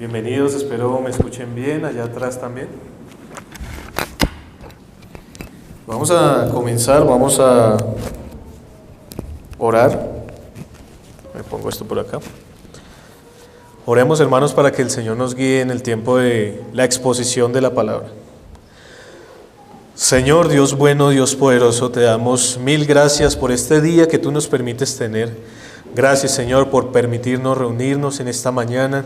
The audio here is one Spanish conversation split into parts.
Bienvenidos, espero me escuchen bien, allá atrás también. Vamos a comenzar, vamos a orar. Me pongo esto por acá. Oremos, hermanos, para que el Señor nos guíe en el tiempo de la exposición de la palabra. Señor, Dios bueno, Dios poderoso, te damos mil gracias por este día que tú nos permites tener. Gracias, Señor, por permitirnos reunirnos en esta mañana.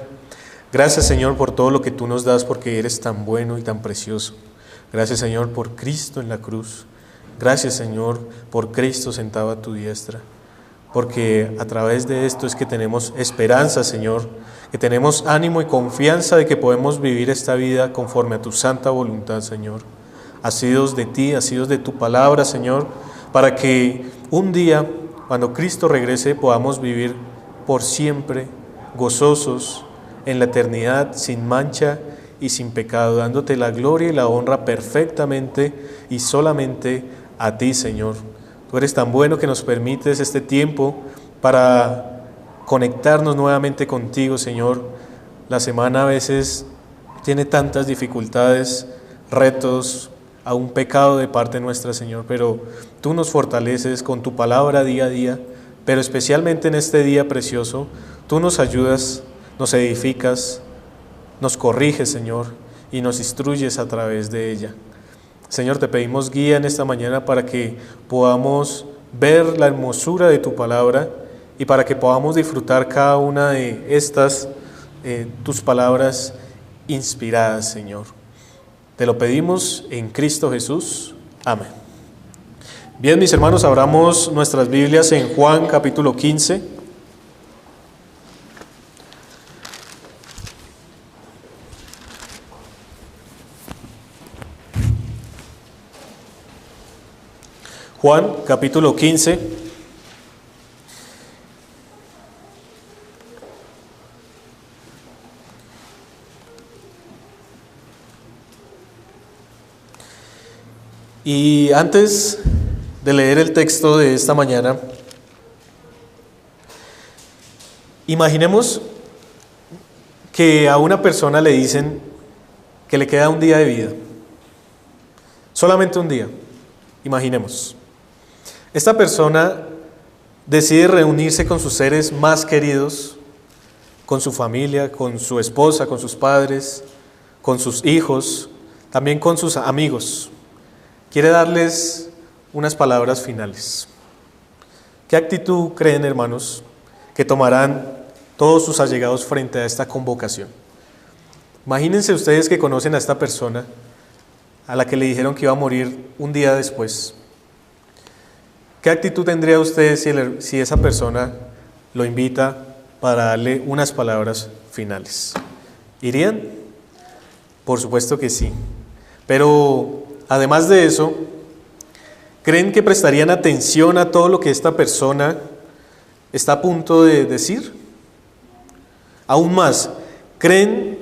Gracias, Señor, por todo lo que tú nos das, porque eres tan bueno y tan precioso. Gracias, Señor, por Cristo en la cruz. Gracias, Señor, por Cristo sentado a tu diestra. Porque a través de esto es que tenemos esperanza, Señor, que tenemos ánimo y confianza de que podemos vivir esta vida conforme a tu santa voluntad, Señor. Asidos de ti, asidos de tu palabra, Señor, para que un día, cuando Cristo regrese, podamos vivir por siempre gozosos en la eternidad, sin mancha y sin pecado, dándote la gloria y la honra perfectamente y solamente a ti, Señor. Tú eres tan bueno que nos permites este tiempo para conectarnos nuevamente contigo, Señor. La semana a veces tiene tantas dificultades, retos, aún pecado de parte nuestra, Señor, pero tú nos fortaleces con tu palabra día a día, pero especialmente en este día precioso, tú nos ayudas, nos edificas, nos corriges, Señor, y nos instruyes a través de ella. Señor, te pedimos guía en esta mañana para que podamos ver la hermosura de tu palabra y para que podamos disfrutar cada una de estas, tus palabras inspiradas, Señor. Te lo pedimos en Cristo Jesús. Amén. Bien, mis hermanos, abramos nuestras Biblias en Juan capítulo 15. Juan capítulo 15. Y antes de leer el texto de esta mañana, imaginemos que a una persona le dicen que le queda un día de vida, solamente un día. Imaginemos. Esta persona decide reunirse con sus seres más queridos, con su familia, con su esposa, con sus padres, con sus hijos, también con sus amigos. Quiere darles unas palabras finales. ¿Qué actitud creen, hermanos, que tomarán todos sus allegados frente a esta convocación? Imagínense ustedes que conocen a esta persona a la que le dijeron que iba a morir un día después. ¿Qué actitud tendría usted si esa persona lo invita para darle unas palabras finales? ¿Irían? Por supuesto que sí. Pero además de eso, ¿creen que prestarían atención a todo lo que esta persona está a punto de decir? Aún más, ¿creen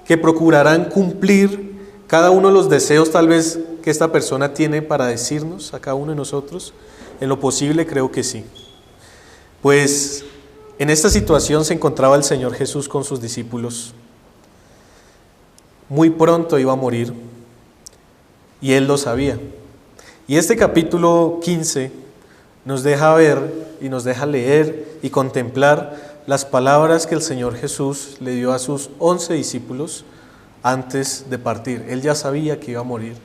que procurarán cumplir cada uno de los deseos tal vez que esta persona tiene para decirnos a cada uno de nosotros? En lo posible creo que sí. Pues en esta situación se encontraba el Señor Jesús con sus discípulos. Muy pronto iba a morir y Él lo sabía. Y este capítulo 15 nos deja ver y nos deja leer y contemplar las palabras que el Señor Jesús le dio a sus 11 discípulos antes de partir. Él ya sabía que iba a morir.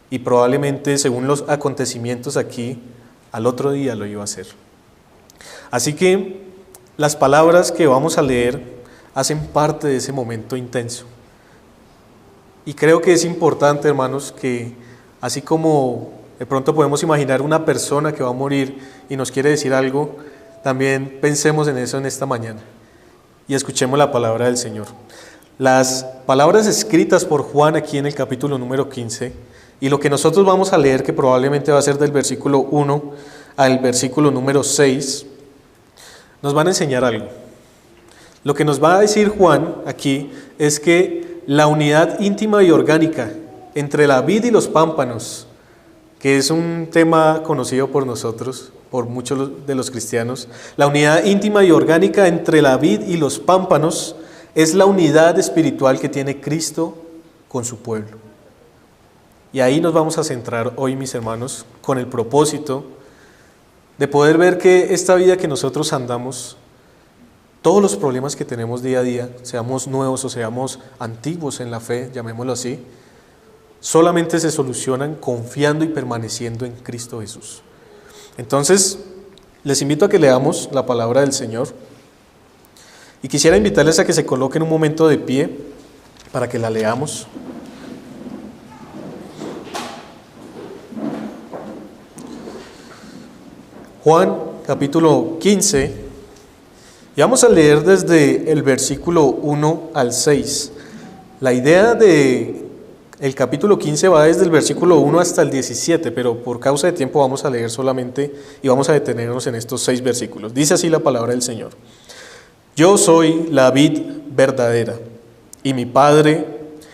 Y probablemente, según los acontecimientos aquí, al otro día lo iba a hacer. Así que las palabras que vamos a leer hacen parte de ese momento intenso. Y creo que es importante, hermanos, que así como de pronto podemos imaginar una persona que va a morir y nos quiere decir algo, también pensemos en eso en esta mañana y escuchemos la palabra del Señor. Las palabras escritas por Juan aquí en el capítulo número 15 y lo que nosotros vamos a leer, que probablemente va a ser del versículo 1 al versículo número 6, nos van a enseñar algo. Lo que nos va a decir Juan aquí es que la unidad íntima y orgánica entre la vid y los pámpanos, que es un tema conocido por nosotros, por muchos de los cristianos, la unidad íntima y orgánica entre la vid y los pámpanos es la unidad espiritual que tiene Cristo con su pueblo. Y ahí nos vamos a centrar hoy, mis hermanos, con el propósito de poder ver que esta vida que nosotros andamos, todos los problemas que tenemos día a día, seamos nuevos o seamos antiguos en la fe, llamémoslo así, solamente se solucionan confiando y permaneciendo en Cristo Jesús. Entonces, les invito a que leamos la palabra del Señor y quisiera invitarles a que se coloquen un momento de pie para que la leamos. Juan capítulo 15, y vamos a leer desde el versículo 1 al 6. La idea de el capítulo 15 va desde el versículo 1 hasta el 17, pero por causa de tiempo vamos a leer solamente y vamos a detenernos en estos 6 versículos. Dice así la palabra del Señor: Yo soy la vid verdadera, y mi Padre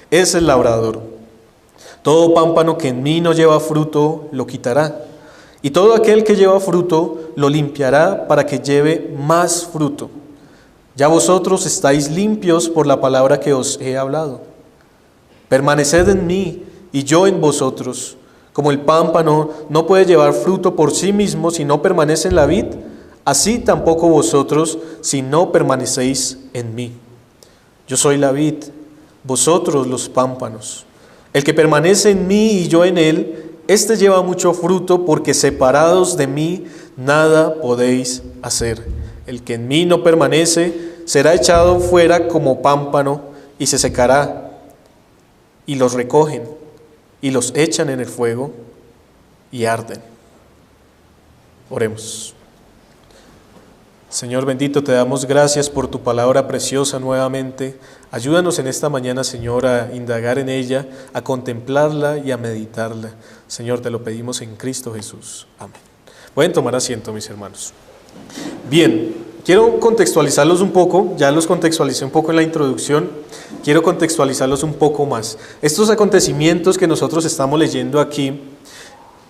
es el labrador. Todo pámpano que en mí no lleva fruto, lo quitará, y todo aquel que lleva fruto, lo limpiará para que lleve más fruto. Ya vosotros estáis limpios por la palabra que os he hablado. Permaneced en mí, y yo en vosotros. Como el pámpano no puede llevar fruto por sí mismo si no permanece en la vid, así tampoco vosotros si no permanecéis en mí. Yo soy la vid, vosotros los pámpanos. El que permanece en mí y yo en él, éste lleva mucho fruto, porque separados de mí nada podéis hacer. El que en mí no permanece será echado fuera como pámpano y se secará. Y los recogen y los echan en el fuego y arden. Oremos. Señor bendito, te damos gracias por tu palabra preciosa nuevamente. Ayúdanos en esta mañana, Señor, a indagar en ella, a contemplarla y a meditarla. Señor, te lo pedimos en Cristo Jesús. Amén. Pueden tomar asiento, mis hermanos. Bien, quiero contextualizarlos un poco. Ya los contextualicé un poco en la introducción. Quiero contextualizarlos un poco más. Estos acontecimientos que nosotros estamos leyendo aquí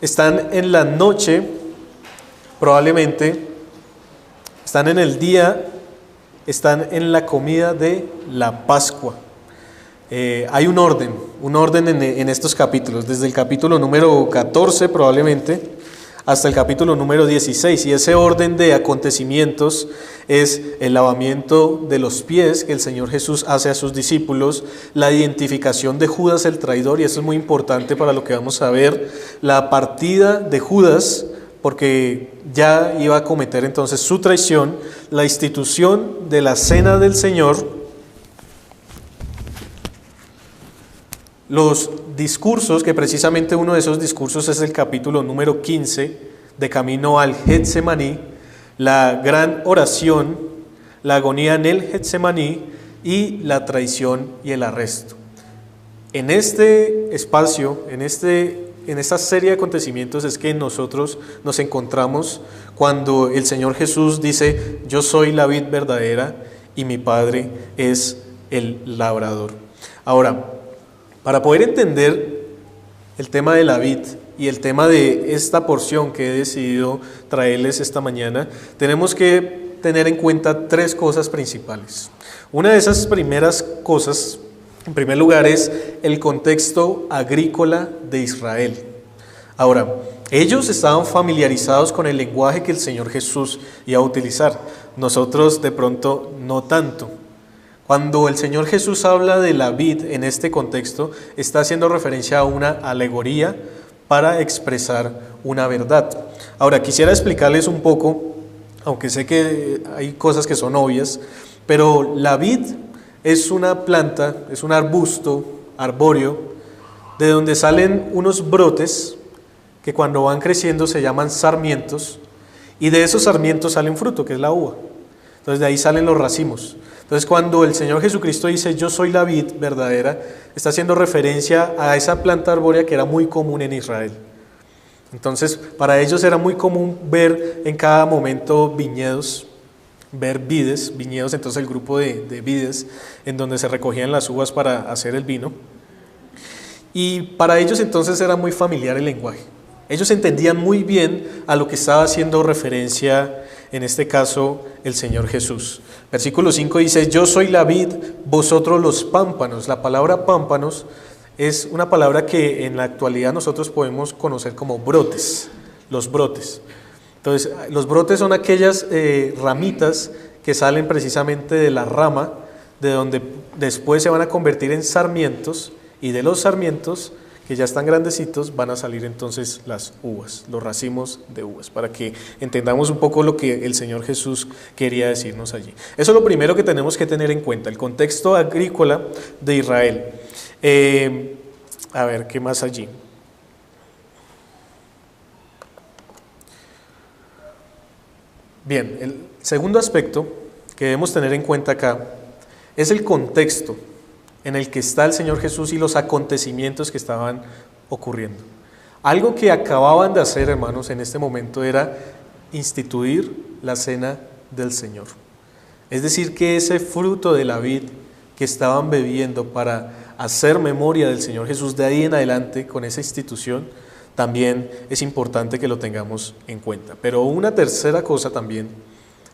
están en la noche, probablemente, están en el día, están en la comida de la Pascua. Hay un orden en estos capítulos, desde el capítulo número 14 probablemente, hasta el capítulo número 16, y ese orden de acontecimientos es el lavamiento de los pies que el Señor Jesús hace a sus discípulos, la identificación de Judas el traidor, y eso es muy importante para lo que vamos a ver, la partida de Judas, porque ya iba a cometer entonces su traición, la institución de la cena del Señor, los discursos, que precisamente uno de esos discursos es el capítulo número 15, de camino al Getsemaní, la gran oración, la agonía en el Getsemaní y la traición y el arresto. En este espacio, en esta serie de acontecimientos es que nosotros nos encontramos cuando el Señor Jesús dice: yo soy la vid verdadera y mi Padre es el labrador. Ahora, para poder entender el tema de la vid y el tema de esta porción que he decidido traerles esta mañana, tenemos que tener en cuenta 3 cosas principales. Una de esas primeras cosas, en primer lugar, es el contexto agrícola de Israel. Ahora, ellos estaban familiarizados con el lenguaje que el Señor Jesús iba a utilizar. Nosotros de pronto no tanto. Cuando el Señor Jesús habla de la vid en este contexto, está haciendo referencia a una alegoría para expresar una verdad. Ahora, quisiera explicarles un poco, aunque sé que hay cosas que son obvias, pero la vid es una planta, es un arbusto arbóreo, de donde salen unos brotes que cuando van creciendo se llaman sarmientos, y de esos sarmientos sale un fruto, que es la uva. Entonces de ahí salen los racimos. Entonces cuando el Señor Jesucristo dice yo soy la vid verdadera, está haciendo referencia a esa planta arbórea que era muy común en Israel. Entonces para ellos era muy común ver en cada momento viñedos, ver viñedos, entonces el grupo de vides en donde se recogían las uvas para hacer el vino. Y para ellos entonces era muy familiar el lenguaje. Ellos entendían muy bien a lo que estaba haciendo referencia, en este caso, el Señor Jesús. Versículo 5 dice, yo soy la vid, vosotros los pámpanos. La palabra pámpanos es una palabra que en la actualidad nosotros podemos conocer como brotes, los brotes. Entonces, los brotes son aquellas ramitas que salen precisamente de la rama, de donde después se van a convertir en sarmientos, y de los sarmientos, que ya están grandecitos, van a salir entonces las uvas, los racimos de uvas, para que entendamos un poco lo que el Señor Jesús quería decirnos allí. Eso es lo primero que tenemos que tener en cuenta, el contexto agrícola de Israel. A ver, ¿qué más allí? Bien, el segundo aspecto que debemos tener en cuenta acá es el contexto en el que está el Señor Jesús y los acontecimientos que estaban ocurriendo. Algo que acababan de hacer, hermanos, en este momento era instituir la cena del Señor. Es decir, que ese fruto de la vid que estaban bebiendo para hacer memoria del Señor Jesús, de ahí en adelante, con esa institución, también es importante que lo tengamos en cuenta. Pero una tercera cosa también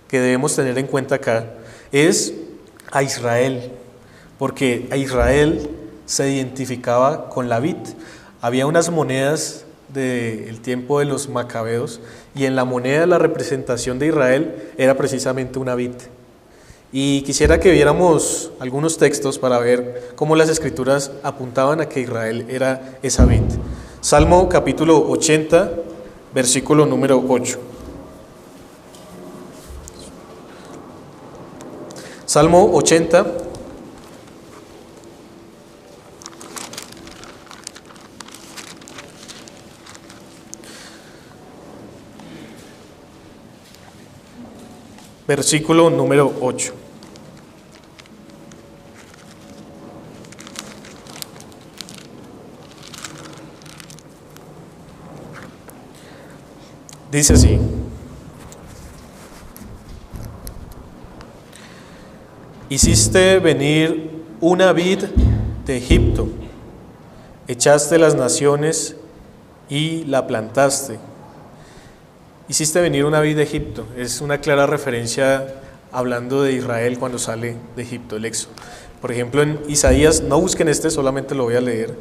que debemos tener en cuenta acá es a Israel, porque a Israel se identificaba con la vid. Había unas monedas del tiempo de los macabeos, y en la moneda la representación de Israel era precisamente una vid. Y quisiera que viéramos algunos textos para ver cómo las Escrituras apuntaban a que Israel era esa vid. Salmo capítulo 80, versículo número 8. Salmo 80, versículo número 8. Dice así: hiciste venir una vid de Egipto, echaste las naciones y la plantaste. Hiciste venir una vid de Egipto, es una clara referencia hablando de Israel cuando sale de Egipto, el éxodo. Por ejemplo, en Isaías, no busquen solamente lo voy a leer,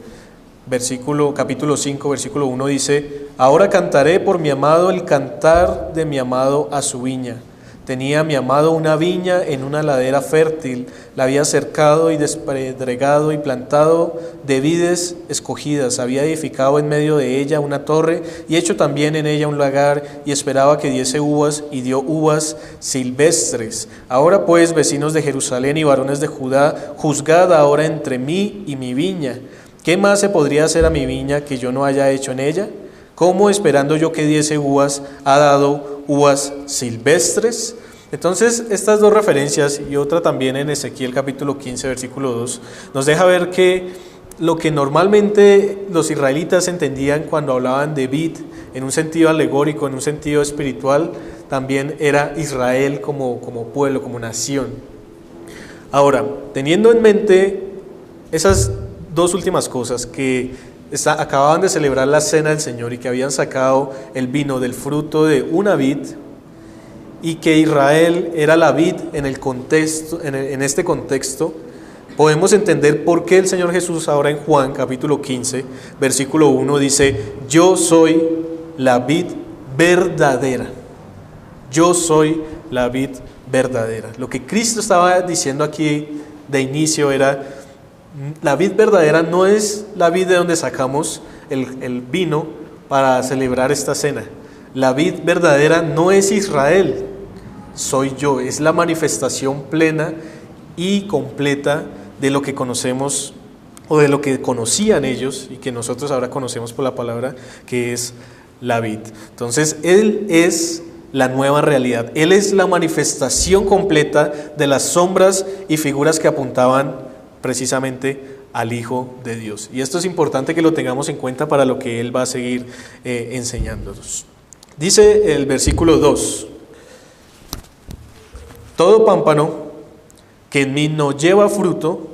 capítulo 5, versículo 1 dice: ahora cantaré por mi amado el cantar de mi amado a su viña. Tenía mi amado una viña en una ladera fértil, la había cercado y despedregado y plantado de vides escogidas, había edificado en medio de ella una torre y hecho también en ella un lagar, y esperaba que diese uvas, y dio uvas silvestres. Ahora pues, vecinos de Jerusalén y varones de Judá, juzgad ahora entre mí y mi viña. ¿Qué más se podría hacer a mi viña que yo no haya hecho en ella? ¿Cómo, esperando yo que diese uvas, ha dado uvas silvestres? Entonces, estas dos referencias y otra también en Ezequiel capítulo 15, versículo 2, nos deja ver que lo que normalmente los israelitas entendían cuando hablaban de vid, en un sentido alegórico, en un sentido espiritual, también era Israel como pueblo, como nación. Ahora, teniendo en mente esas dos últimas cosas, que acababan de celebrar la cena del Señor y que habían sacado el vino del fruto de una vid, y que Israel era la vid en este contexto, podemos entender por qué el Señor Jesús ahora en Juan capítulo 15, versículo 1 dice: yo soy la vid verdadera. Yo soy la vid verdadera. Lo que Cristo estaba diciendo aquí de inicio era: la vid verdadera no es la vid de donde sacamos el vino para celebrar esta cena. La vid verdadera no es Israel, soy yo. Es la manifestación plena y completa de lo que conocemos, o de lo que conocían ellos y que nosotros ahora conocemos por la palabra, que es la vid. Entonces, Él es la nueva realidad. Él es la manifestación completa de las sombras y figuras que apuntaban precisamente al Hijo de Dios. Y esto es importante que lo tengamos en cuenta para lo que Él va a seguir enseñándonos. Dice el versículo 2: todo pámpano que en mí no lleva fruto,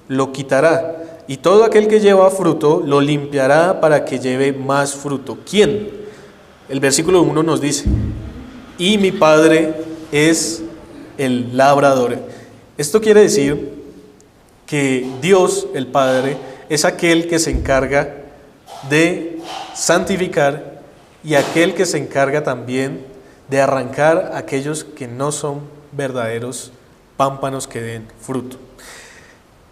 lo quitará, y todo aquel que lleva fruto lo limpiará para que lleve más fruto. ¿Quién? El versículo 1 nos dice, y mi Padre es el labrador. Esto quiere decir que Dios, el Padre, es aquel que se encarga de santificar y aquel que se encarga también de arrancar a aquellos que no son verdaderos pámpanos que den fruto.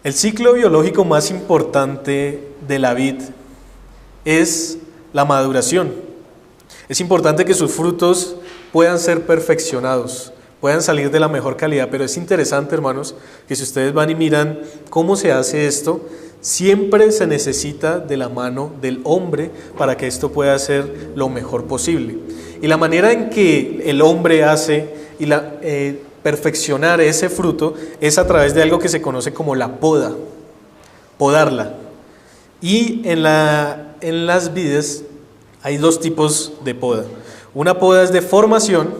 El ciclo biológico más importante de la vid es la maduración. Es importante que sus frutos puedan ser perfeccionados, puedan salir de la mejor calidad, pero es interesante, hermanos, que si ustedes van y miran cómo se hace esto, siempre se necesita de la mano del hombre para que esto pueda ser lo mejor posible. Y la manera en que el hombre hace y perfeccionar ese fruto es a través de algo que se conoce como la poda, podarla. Y en las vides hay dos tipos de poda. Una poda es de formación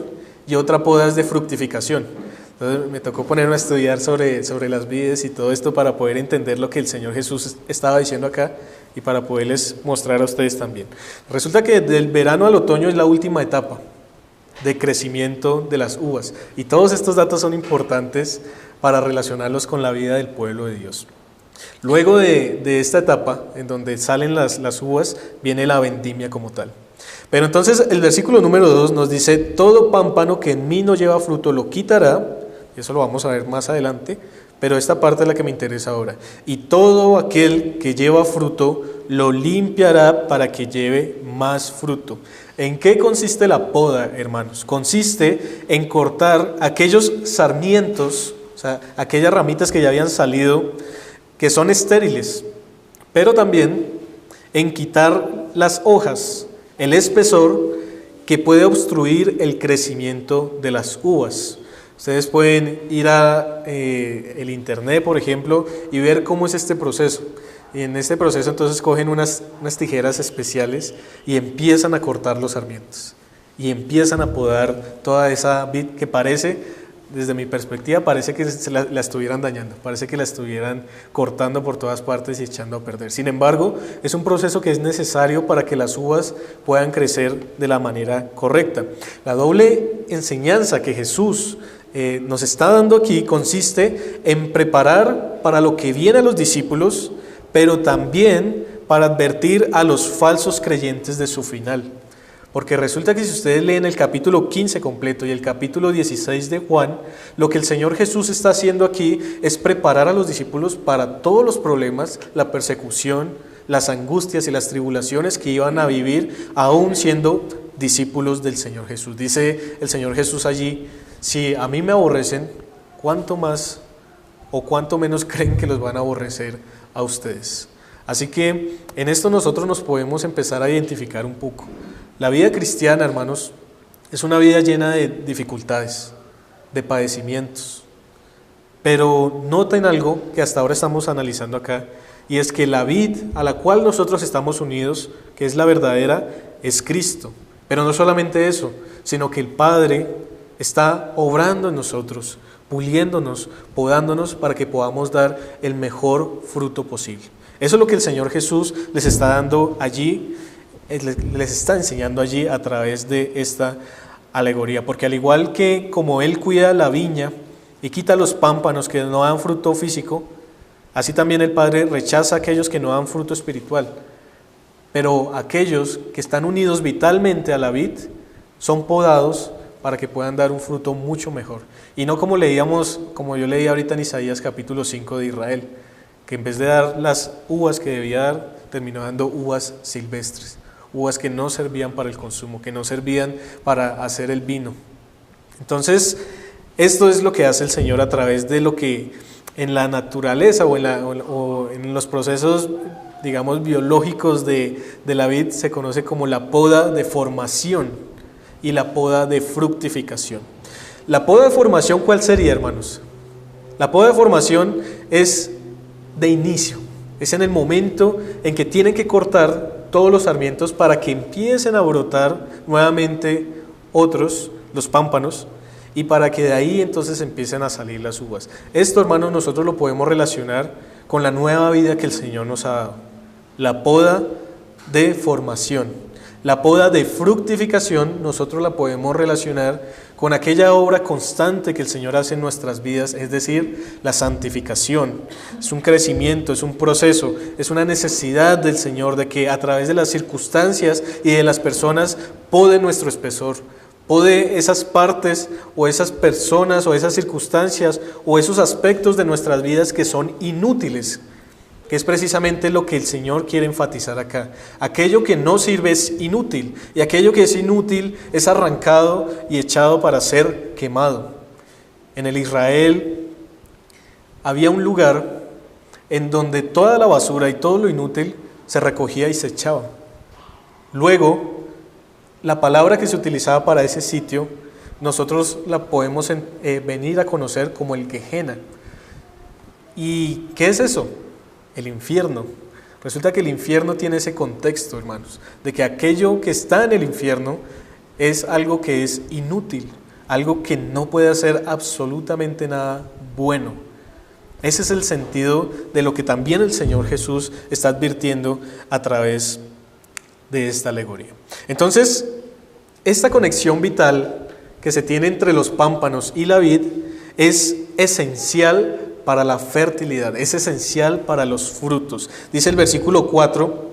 y otra poda es de fructificación. Entonces me tocó ponerme a estudiar sobre las vides y todo esto para poder entender lo que el Señor Jesús estaba diciendo acá y para poderles mostrar a ustedes también. Resulta que del verano al otoño es la última etapa de crecimiento de las uvas. Y todos estos datos son importantes para relacionarlos con la vida del pueblo de Dios. Luego de esta etapa, en donde salen las uvas, viene la vendimia como tal. Pero entonces el versículo número 2 nos dice, todo pámpano que en mí no lleva fruto lo quitará, y eso lo vamos a ver más adelante, pero esta parte es la que me interesa ahora. Y todo aquel que lleva fruto lo limpiará para que lleve más fruto. ¿En qué consiste la poda, hermanos? Consiste en cortar aquellos sarmientos, o sea, aquellas ramitas que ya habían salido, que son estériles, pero también en quitar las hojas, el espesor que puede obstruir el crecimiento de las uvas. Ustedes pueden ir a el internet, por ejemplo, y ver cómo es este proceso. Y en este proceso entonces cogen unas tijeras especiales y empiezan a cortar los sarmientos. Y empiezan a podar toda esa vid que parece, desde mi perspectiva, parece que la estuvieran dañando. Parece que la estuvieran cortando por todas partes y echando a perder. Sin embargo, es un proceso que es necesario para que las uvas puedan crecer de la manera correcta. La doble enseñanza que Jesús nos está dando aquí consiste en preparar para lo que viene a los discípulos, pero también para advertir a los falsos creyentes de su final. Porque resulta que si ustedes leen el capítulo 15 completo y el capítulo 16 de Juan, lo que el Señor Jesús está haciendo aquí es preparar a los discípulos para todos los problemas, la persecución, las angustias y las tribulaciones que iban a vivir aún siendo discípulos del Señor Jesús. Dice el Señor Jesús allí, si a mí me aborrecen, ¿cuánto más o cuánto menos creen que los van a aborrecer a ustedes? Así que en esto nosotros nos podemos empezar a identificar un poco. La vida cristiana, hermanos, es una vida llena de dificultades, de padecimientos. Pero noten algo que hasta ahora estamos analizando acá, y es que la vid a la cual nosotros estamos unidos, que es la verdadera, es Cristo. Pero no solamente eso, sino que el Padre está obrando en nosotros, puliéndonos, podándonos para que podamos dar el mejor fruto posible. Eso es lo que el Señor Jesús les está dando allí, les está enseñando allí a través de esta alegoría. Porque al igual que como Él cuida la viña y quita los pámpanos que no dan fruto físico, así también el Padre rechaza a aquellos que no dan fruto espiritual. Pero aquellos que están unidos vitalmente a la vid son podados para que puedan dar un fruto mucho mejor. Y no como leíamos, como yo leí ahorita en Isaías capítulo 5 de Israel, que en vez de dar las uvas que debía dar, terminó dando uvas silvestres, uvas que no servían para el consumo, que no servían para hacer el vino. Entonces, esto es lo que hace el Señor a través de lo que en la naturaleza o en los procesos, digamos, biológicos de la vid se conoce como la poda de formación y la poda de fructificación. La poda de formación, ¿cuál sería, hermanos? La poda de formación es de inicio, es en el momento en que tienen que cortar todos los sarmientos para que empiecen a brotar nuevamente otros, los pámpanos, y para que de ahí entonces empiecen a salir las uvas. Esto, hermanos, nosotros lo podemos relacionar con la nueva vida que el Señor nos ha dado. La poda de formación, la poda de fructificación, nosotros la podemos relacionar con aquella obra constante que el Señor hace en nuestras vidas, es decir, la santificación. Es un crecimiento, es un proceso, es una necesidad del Señor de que a través de las circunstancias y de las personas pode nuestro espesor, pode esas partes o esas personas o esas circunstancias o esos aspectos de nuestras vidas que son inútiles, que es precisamente lo que el Señor quiere enfatizar acá. Aquello que no sirve es inútil, y aquello que es inútil es arrancado y echado para ser quemado. En el Israel había un lugar en donde toda la basura y todo lo inútil se recogía y se echaba. Luego, la palabra que se utilizaba para ese sitio, nosotros la podemos venir a conocer como el Gehenna. ¿Y qué es eso? El infierno. Resulta que el infierno tiene ese contexto, hermanos, de que aquello que está en el infierno es algo que es inútil, algo que no puede hacer absolutamente nada bueno. Ese es el sentido de lo que también el Señor Jesús está advirtiendo a través de esta alegoría. Entonces, esta conexión vital que se tiene entre los pámpanos y la vid es esencial para la fertilidad, es esencial para los frutos. Dice el versículo 4,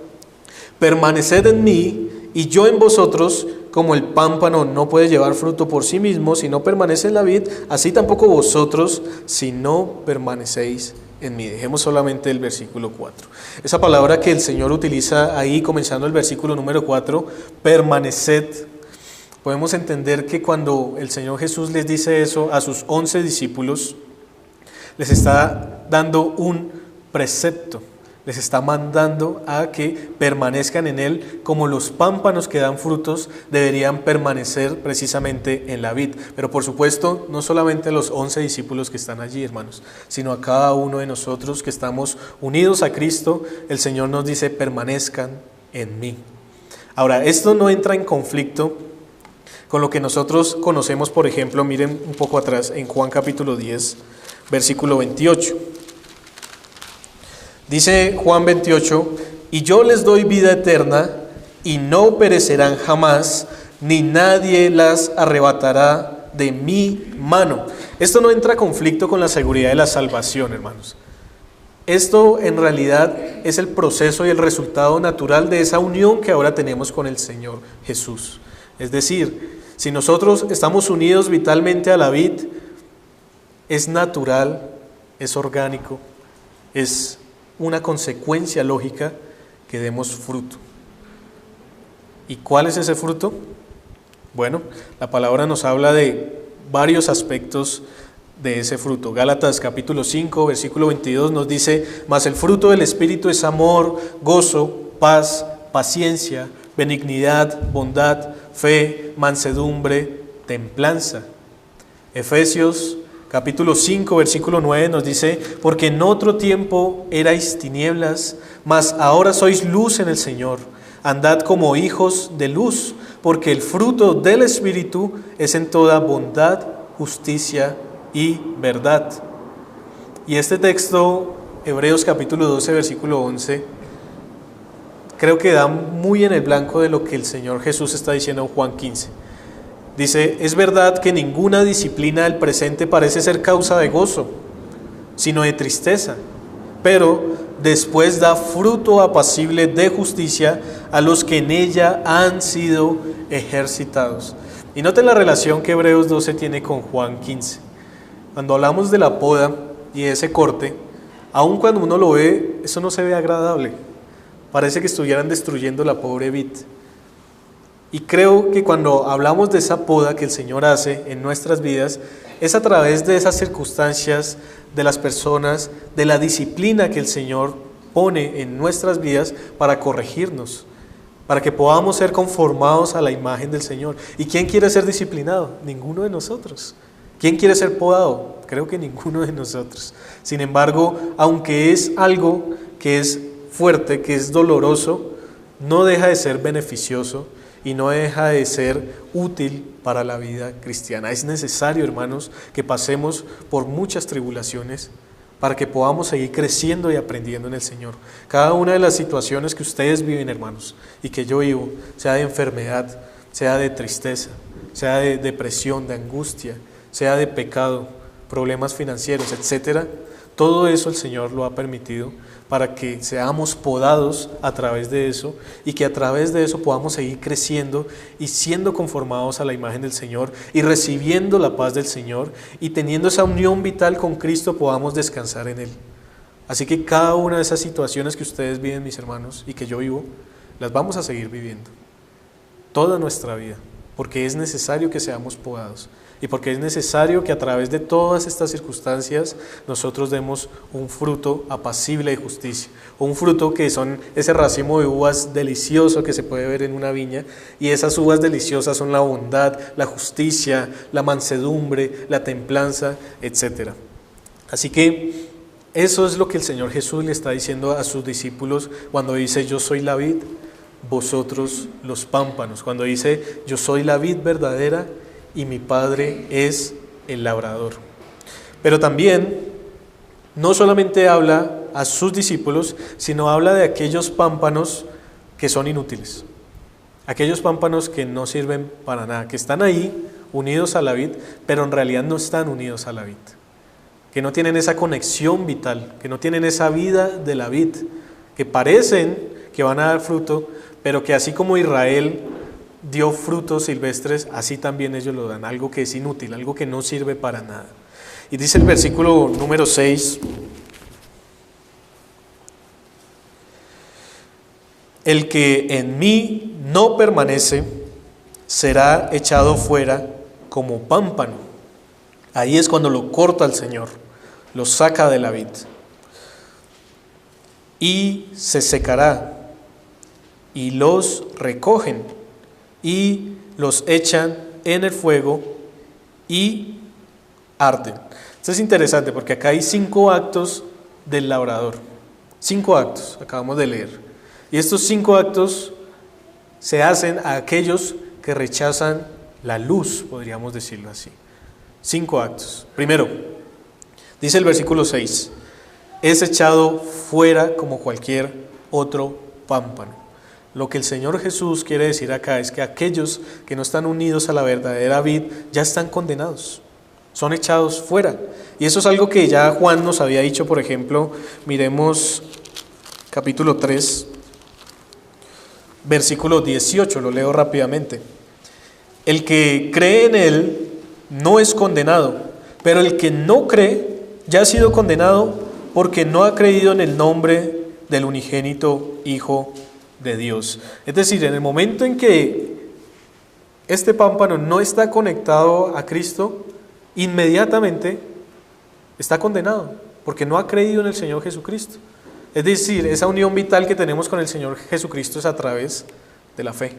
permaneced en mí y yo en vosotros, como el pámpano no puede llevar fruto por sí mismo si no permanece en la vid, así tampoco vosotros si no permanecéis en mí. Dejemos solamente el versículo 4. Esa palabra que el Señor utiliza ahí, comenzando el versículo número 4, permaneced. Podemos entender que cuando el Señor Jesús les dice eso a sus 11 discípulos, les está dando un precepto, les está mandando a que permanezcan en Él como los pámpanos que dan frutos deberían permanecer precisamente en la vid. Pero por supuesto, no solamente a los 11 discípulos que están allí, hermanos, sino a cada uno de nosotros que estamos unidos a Cristo. El Señor nos dice, permanezcan en mí. Ahora, esto no entra en conflicto con lo que nosotros conocemos, por ejemplo, miren un poco atrás, en Juan capítulo 10, versículo 28. Dice Juan 28, y yo les doy vida eterna, y no perecerán jamás, ni nadie las arrebatará de mi mano. Esto no entra en conflicto con la seguridad de la salvación, hermanos. Esto en realidad es el proceso y el resultado natural de esa unión que ahora tenemos con el Señor Jesús. Es decir, si nosotros estamos unidos vitalmente a la vid, es natural, es orgánico, es una consecuencia lógica que demos fruto. ¿Y cuál es ese fruto? Bueno, la palabra nos habla de varios aspectos de ese fruto. Gálatas capítulo 5, versículo 22 nos dice, mas el fruto del Espíritu es amor, gozo, paz, paciencia, benignidad, bondad, fe, mansedumbre, templanza. Efesios capítulo 5, versículo 9 nos dice, porque en otro tiempo erais tinieblas, mas ahora sois luz en el Señor. Andad como hijos de luz, porque el fruto del Espíritu es en toda bondad, justicia y verdad. Y este texto, Hebreos capítulo 12, versículo 11, creo que da muy en el blanco de lo que el Señor Jesús está diciendo en Juan 15. Dice, es verdad que ninguna disciplina del presente parece ser causa de gozo, sino de tristeza, pero después da fruto apacible de justicia a los que en ella han sido ejercitados. Y noten la relación que Hebreos 12 tiene con Juan 15. Cuando hablamos de la poda y de ese corte, aun cuando uno lo ve, eso no se ve agradable. Parece que estuvieran destruyendo la pobre vid. Y creo que cuando hablamos de esa poda que el Señor hace en nuestras vidas, es a través de esas circunstancias, de las personas, de la disciplina que el Señor pone en nuestras vidas para corregirnos, para que podamos ser conformados a la imagen del Señor. ¿Y quién quiere ser disciplinado? Ninguno de nosotros. ¿Quién quiere ser podado? Creo que ninguno de nosotros. Sin embargo, aunque es algo que es fuerte, que es doloroso, no deja de ser beneficioso y no deja de ser útil para la vida cristiana. Es necesario, hermanos, que pasemos por muchas tribulaciones para que podamos seguir creciendo y aprendiendo en el Señor. Cada una de las situaciones que ustedes viven, hermanos, y que yo vivo, sea de enfermedad, sea de tristeza, sea de depresión, de angustia, sea de pecado, problemas financieros, etcétera, todo eso el Señor lo ha permitido para que seamos podados a través de eso y que a través de eso podamos seguir creciendo y siendo conformados a la imagen del Señor y recibiendo la paz del Señor y teniendo esa unión vital con Cristo podamos descansar en Él. Así que cada una de esas situaciones que ustedes viven, mis hermanos, y que yo vivo, las vamos a seguir viviendo toda nuestra vida, porque es necesario que seamos podados. Y porque es necesario que a través de todas estas circunstancias nosotros demos un fruto apacible de justicia, un fruto que son ese racimo de uvas delicioso que se puede ver en una viña, y esas uvas deliciosas son la bondad, la justicia, la mansedumbre, la templanza, etc. Así que eso es lo que el Señor Jesús le está diciendo a sus discípulos cuando dice: yo soy la vid, vosotros los pámpanos. Cuando dice: yo soy la vid verdadera y mi Padre es el labrador. Pero también no solamente habla a sus discípulos, sino habla de aquellos pámpanos que son inútiles, aquellos pámpanos que no sirven para nada, que están ahí unidos a la vid, pero en realidad no están unidos a la vid, que no tienen esa conexión vital, que no tienen esa vida de la vid, que parecen que van a dar fruto, pero que así como Israel dio frutos silvestres, así también ellos lo dan, algo que es inútil, algo que no sirve para nada. Y dice el versículo número 6: el que en mí no permanece será echado fuera como pámpano. Ahí es cuando lo corta el Señor, lo saca de la vid, y se secará, y los recogen y los echan en el fuego y arden. Esto es interesante porque acá hay 5 actos del labrador. 5 actos, acabamos de leer. Y estos 5 actos se hacen a aquellos que rechazan la luz, podríamos decirlo así. 5 actos. Primero, dice el versículo 6, es echado fuera como cualquier otro pámpano. Lo que el Señor Jesús quiere decir acá es que aquellos que no están unidos a la verdadera vid ya están condenados, son echados fuera. Y eso es algo que ya Juan nos había dicho. Por ejemplo, miremos capítulo 3, versículo 18, lo leo rápidamente. El que cree en Él no es condenado, pero el que no cree ya ha sido condenado porque no ha creído en el nombre del unigénito Hijo de Dios. Es decir, en el momento en que este pámpano no está conectado a Cristo, inmediatamente está condenado, porque no ha creído en el Señor Jesucristo. Es decir, esa unión vital que tenemos con el Señor Jesucristo es a través de la fe.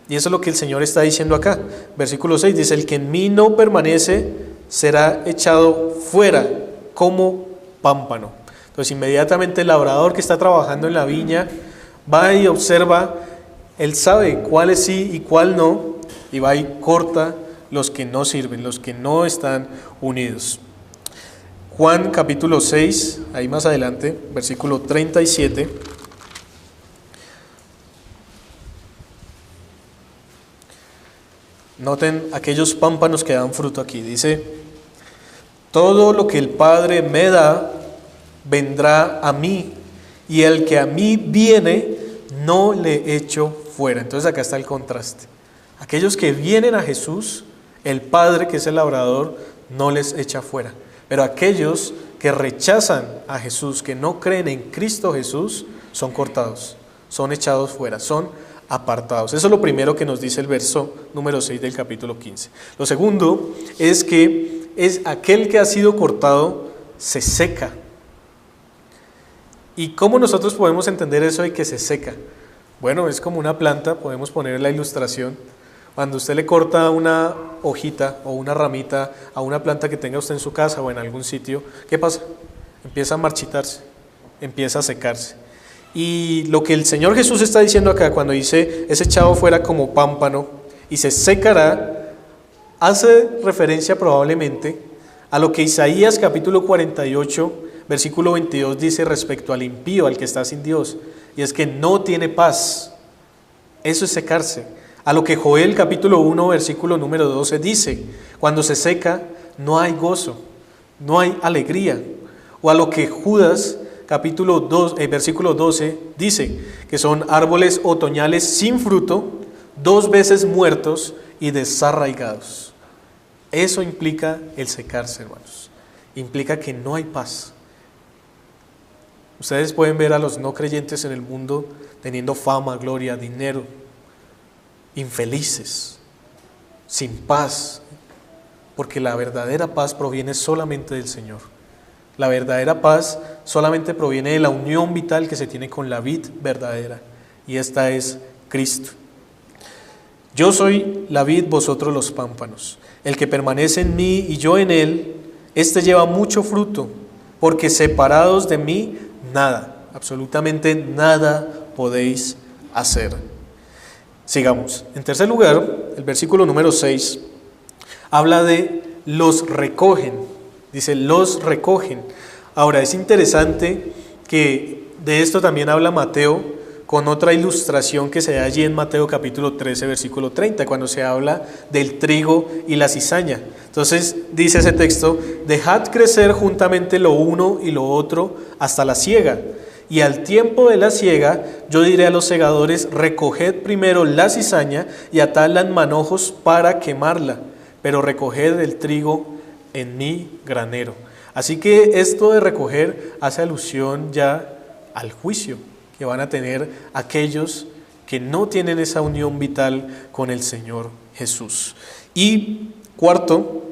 Y eso es lo que el Señor está diciendo acá. Versículo 6 dice: el que en mí no permanece será echado fuera como pámpano. Entonces inmediatamente el labrador que está trabajando en la viña va y observa, él sabe cuál es sí y cuál no, y va y corta los que no sirven, los que no están unidos. Juan capítulo 6, ahí más adelante, versículo 37. Noten aquellos pámpanos que dan fruto aquí. Dice: todo lo que el Padre me da vendrá a mí, y el que a mí viene no le echo fuera. Entonces acá está el contraste. Aquellos que vienen a Jesús, el Padre, que es el labrador, no les echa fuera. Pero aquellos que rechazan a Jesús, que no creen en Cristo Jesús, son cortados, son echados fuera, son apartados. Eso es lo primero que nos dice el verso número 6 del capítulo 15. Lo segundo es que es aquel que ha sido cortado se seca. ¿Y cómo nosotros podemos entender eso de que se seca? Bueno, es como una planta, podemos poner la ilustración. Cuando usted le corta una hojita o una ramita a una planta que tenga usted en su casa o en algún sitio, ¿qué pasa? Empieza a marchitarse, empieza a secarse. Y lo que el Señor Jesús está diciendo acá cuando dice es echado fuera como pámpano y se secará, hace referencia probablemente a lo que Isaías capítulo 48, versículo 22 dice respecto al impío, al que está sin Dios, y es que no tiene paz. Eso es secarse. A lo que Joel capítulo 1, versículo número 12 dice, cuando se seca no hay gozo, no hay alegría. O a lo que Judas capítulo 2, versículo 12 dice, que son árboles otoñales sin fruto, 2 veces muertos y desarraigados. Eso implica el secarse, hermanos. Implica que no hay paz. Ustedes pueden ver a los no creyentes en el mundo teniendo fama, gloria, dinero, infelices, sin paz, porque la verdadera paz proviene solamente del Señor. La verdadera paz solamente proviene de la unión vital que se tiene con la vid verdadera, y esta es Cristo. Yo soy la vid, vosotros los pámpanos. El que permanece en mí y yo en él, éste lleva mucho fruto, porque separados de mí, nada, absolutamente nada podéis hacer. Sigamos. En tercer lugar, el versículo número 6 habla de los recogen. Dice, los recogen. Ahora, es interesante que de esto también habla Mateo con otra ilustración que se da allí en Mateo capítulo 13, versículo 30, cuando se habla del trigo y la cizaña. Entonces dice ese texto, dejad crecer juntamente lo uno y lo otro hasta la siega. Y al tiempo de la siega, yo diré a los segadores, recoged primero la cizaña y atadla en manojos para quemarla, pero recoged el trigo en mi granero. Así que esto de recoger hace alusión ya al juicio que van a tener aquellos que no tienen esa unión vital con el Señor Jesús. Y cuarto,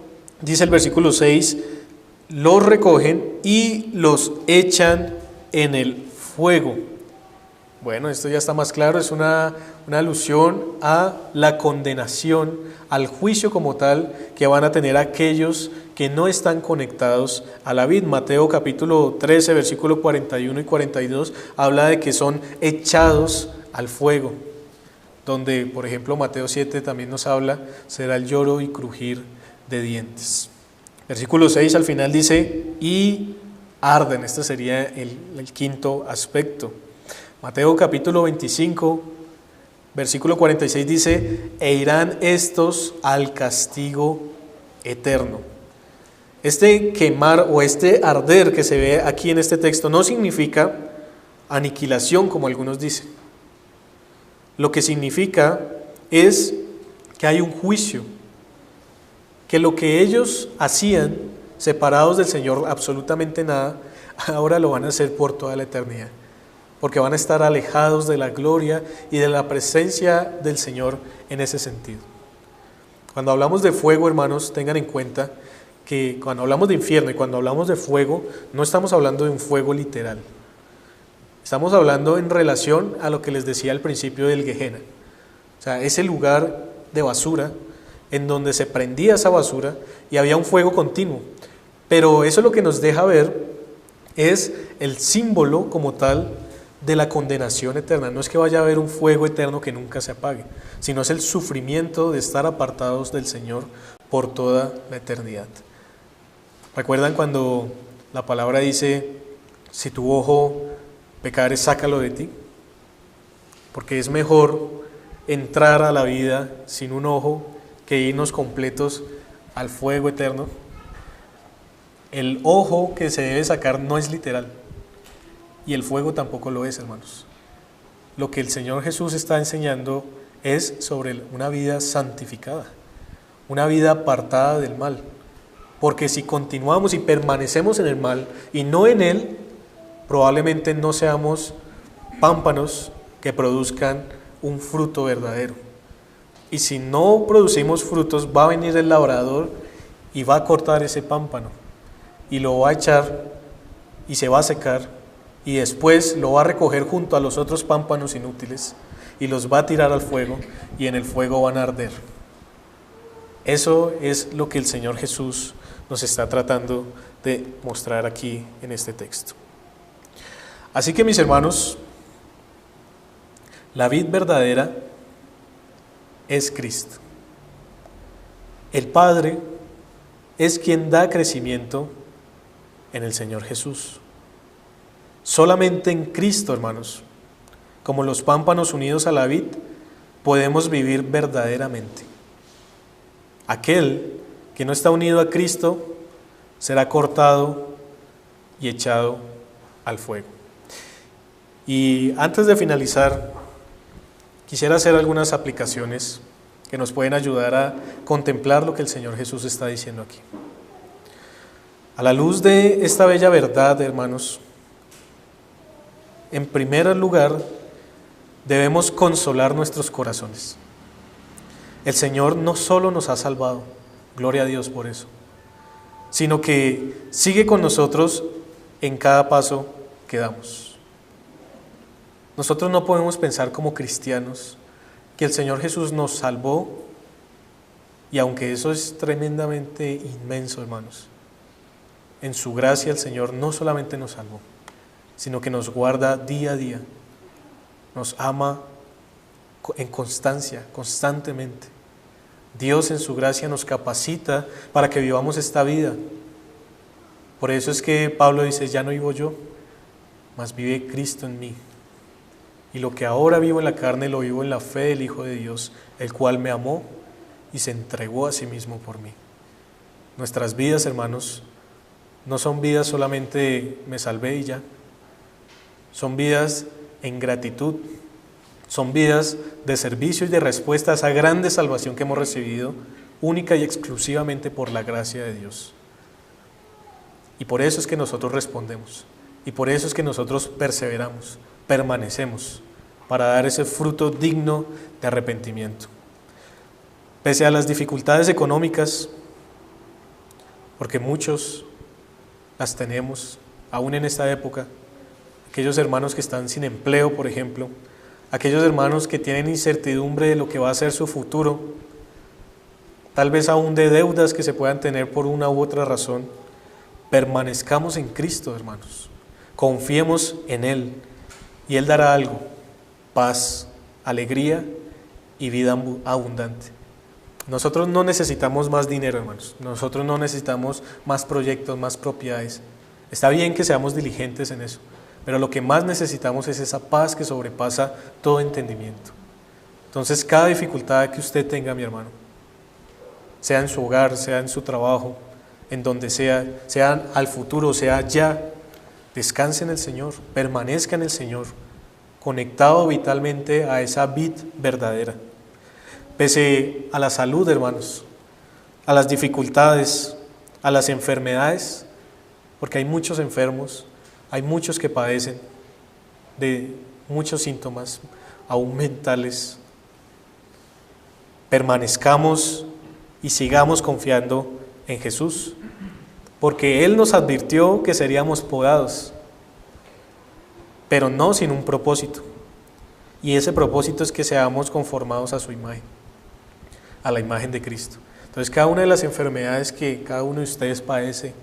dice el versículo 6, los recogen y los echan en el fuego. Bueno, esto ya está más claro, es una alusión a la condenación, al juicio como tal que van a tener aquellos que no están conectados a la vid. Mateo capítulo 13, versículo 41 y 42 habla de que son echados al fuego, donde por ejemplo Mateo 7 también nos habla, será el lloro y crujir de dientes. Versículo 6 al final dice, y arden. Este sería el quinto aspecto. Mateo capítulo 25, versículo 46 dice, e irán estos al castigo eterno. Este quemar o este arder que se ve aquí en este texto no significa aniquilación como algunos dicen. Lo que significa es que hay un juicio, que lo que ellos hacían separados del Señor, absolutamente nada, ahora lo van a hacer por toda la eternidad, porque van a estar alejados de la gloria y de la presencia del Señor en ese sentido. Cuando hablamos de fuego, hermanos, tengan en cuenta que cuando hablamos de infierno y cuando hablamos de fuego, no estamos hablando de un fuego literal. Estamos hablando en relación a lo que les decía al principio del Gehenna. O sea, ese lugar de basura en donde se prendía esa basura y había un fuego continuo. Pero eso lo que nos deja ver es el símbolo como tal de la condenación eterna. No es que vaya a haber un fuego eterno que nunca se apague, sino es el sufrimiento de estar apartados del Señor por toda la eternidad. ¿Recuerdan cuando la palabra dice, si tu ojo pecare, sácalo de ti? Porque es mejor entrar a la vida sin un ojo que irnos completos al fuego eterno. El ojo que se debe sacar no es literal, y el fuego tampoco lo es, hermanos. Lo que el Señor Jesús está enseñando es sobre una vida santificada, una vida apartada del mal. Porque si continuamos y permanecemos en el mal y no en él, probablemente no seamos pámpanos que produzcan un fruto verdadero. Y si no producimos frutos, va a venir el labrador y va a cortar ese pámpano y lo va a echar y se va a secar, y después lo va a recoger junto a los otros pámpanos inútiles y los va a tirar al fuego, y en el fuego van a arder. Eso es lo que el Señor Jesús nos está tratando de mostrar aquí en este texto. Así que, mis hermanos, la vid verdadera es Cristo. El Padre es quien da crecimiento en el Señor Jesús. Solamente en Cristo, hermanos, como los pámpanos unidos a la vid, podemos vivir verdaderamente. Aquel que no está unido a Cristo será cortado y echado al fuego. Y antes de finalizar, quisiera hacer algunas aplicaciones que nos pueden ayudar a contemplar lo que el Señor Jesús está diciendo aquí. A la luz de esta bella verdad, hermanos, en primer lugar, debemos consolar nuestros corazones. El Señor no solo nos ha salvado, gloria a Dios por eso, sino que sigue con nosotros en cada paso que damos. Nosotros no podemos pensar como cristianos que el Señor Jesús nos salvó, y aunque eso es tremendamente inmenso, hermanos, en su gracia el Señor no solamente nos salvó, sino que nos guarda día a día, nos ama en constancia, constantemente. Dios en su gracia nos capacita para que vivamos esta vida. Por eso es que Pablo dice, ya no vivo yo, mas vive Cristo en mí. Y lo que ahora vivo en la carne, lo vivo en la fe del Hijo de Dios, el cual me amó y se entregó a sí mismo por mí. Nuestras vidas, hermanos, no son vidas solamente me salvé y ya. Son vidas en gratitud, son vidas de servicio y de respuesta a esa grande salvación que hemos recibido, única y exclusivamente por la gracia de Dios. Y por eso es que nosotros respondemos, y por eso es que nosotros perseveramos, permanecemos, para dar ese fruto digno de arrepentimiento. Pese a las dificultades económicas, porque muchos las tenemos, aún en esta época, aquellos hermanos que están sin empleo, por ejemplo, aquellos hermanos que tienen incertidumbre de lo que va a ser su futuro, tal vez aún de deudas que se puedan tener por una u otra razón, permanezcamos en Cristo, hermanos, confiemos en Él, y Él dará algo, paz, alegría y vida abundante. Nosotros no necesitamos más dinero, hermanos, nosotros no necesitamos más proyectos, más propiedades. Está bien que seamos diligentes en eso, pero lo que más necesitamos es esa paz que sobrepasa todo entendimiento. Entonces, cada dificultad que usted tenga, mi hermano, sea en su hogar, sea en su trabajo, en donde sea al futuro, sea ya, descanse en el Señor, permanezca en el Señor, conectado vitalmente a esa vid verdadera. Pese a la salud, hermanos, a las dificultades, a las enfermedades, porque hay muchos enfermos, hay muchos que padecen de muchos síntomas, aún mentales. Permanezcamos y sigamos confiando en Jesús, porque Él nos advirtió que seríamos podados, pero no sin un propósito. Y ese propósito es que seamos conformados a su imagen, a la imagen de Cristo. Entonces, cada una de las enfermedades que cada uno de ustedes padece,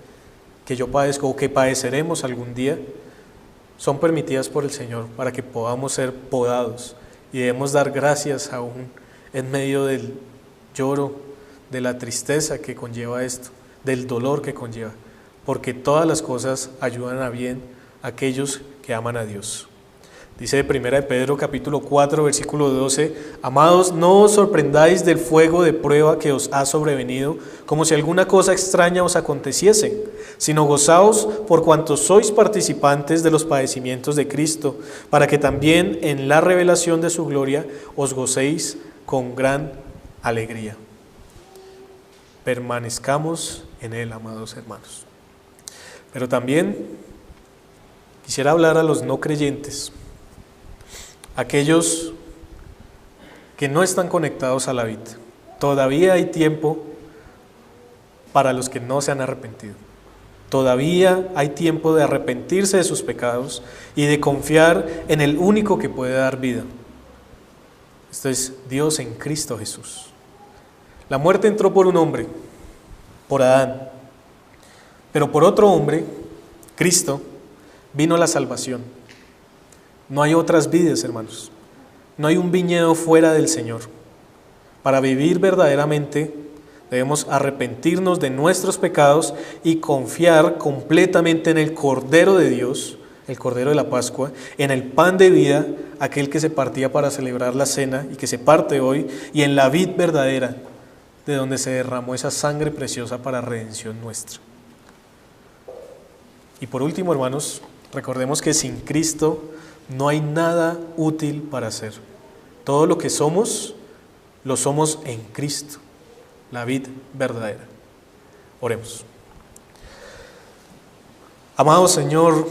que yo padezco o que padeceremos algún día, son permitidas por el Señor para que podamos ser podados y debemos dar gracias aún en medio del lloro, de la tristeza que conlleva esto, del dolor que conlleva, porque todas las cosas ayudan a bien a aquellos que aman a Dios. Dice 1 de Pedro capítulo 4 versículo 12, amados, no os sorprendáis del fuego de prueba que os ha sobrevenido, como si alguna cosa extraña os aconteciese, sino gozaos por cuanto sois participantes de los padecimientos de Cristo, para que también en la revelación de su gloria os gocéis con gran alegría. Permanezcamos en Él, amados hermanos. Pero también quisiera hablar a los no creyentes, aquellos que no están conectados a la vida. Todavía hay tiempo para los que no se han arrepentido. Todavía hay tiempo de arrepentirse de sus pecados y de confiar en el único que puede dar vida. Esto es Dios en Cristo Jesús. La muerte entró por un hombre, por Adán, pero por otro hombre, Cristo, vino la salvación. No hay otras vidas, hermanos. No hay un viñedo fuera del Señor. Para vivir verdaderamente Debemos arrepentirnos de nuestros pecados y confiar completamente en el Cordero de Dios, el Cordero de la Pascua, en el pan de vida, aquel que se partía para celebrar la cena y que se parte hoy, y en la vid verdadera, de donde se derramó esa sangre preciosa para redención nuestra. Y por último, hermanos, recordemos que sin Cristo no hay nada útil para hacer. Todo lo que somos, lo somos en Cristo, la vid verdadera. Oremos. Amado Señor,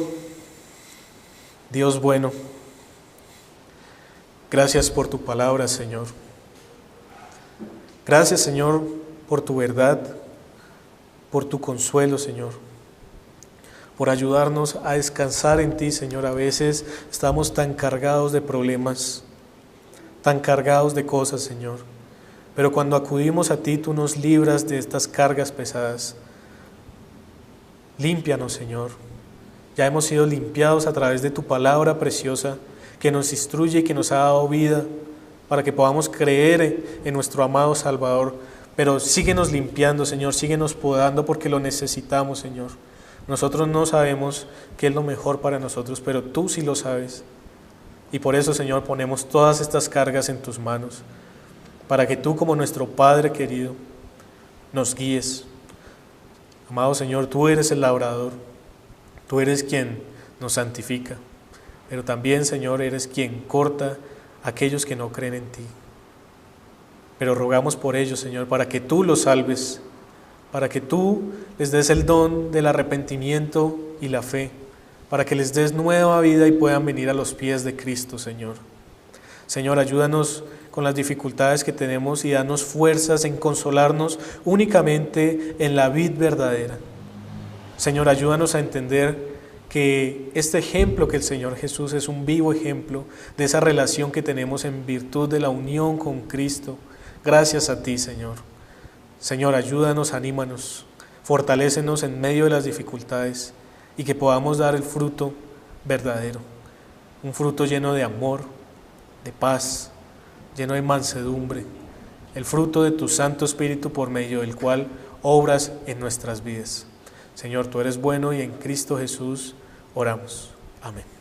Dios bueno, gracias por tu palabra, Señor. Gracias, Señor, por tu verdad, por tu consuelo, Señor, por ayudarnos a descansar en ti, Señor. A veces estamos tan cargados de problemas, tan cargados de cosas, Señor. Pero cuando acudimos a ti, tú nos libras de estas cargas pesadas. Límpianos, Señor. Ya hemos sido limpiados a través de tu palabra preciosa que nos instruye y que nos ha dado vida para que podamos creer en nuestro amado Salvador. Pero síguenos limpiando, Señor, síguenos podando porque lo necesitamos, Señor. Nosotros no sabemos qué es lo mejor para nosotros, pero tú sí lo sabes. Y por eso, Señor, ponemos todas estas cargas en tus manos, para que tú, como nuestro Padre querido, nos guíes. Amado Señor, tú eres el labrador, tú eres quien nos santifica, pero también, Señor, eres quien corta a aquellos que no creen en ti. Pero rogamos por ellos, Señor, para que tú los salves, para que tú les des el don del arrepentimiento y la fe, para que les des nueva vida y puedan venir a los pies de Cristo, Señor. Señor, ayúdanos con las dificultades que tenemos y danos fuerzas en consolarnos únicamente en la vid verdadera. Señor, ayúdanos a entender que este ejemplo que el Señor Jesús es un vivo ejemplo de esa relación que tenemos en virtud de la unión con Cristo. Gracias a ti, Señor. Señor, ayúdanos, anímanos, fortalécenos en medio de las dificultades y que podamos dar el fruto verdadero, un fruto lleno de amor, de paz, lleno de mansedumbre, el fruto de tu Santo Espíritu por medio del cual obras en nuestras vidas. Señor, tú eres bueno y en Cristo Jesús oramos. Amén.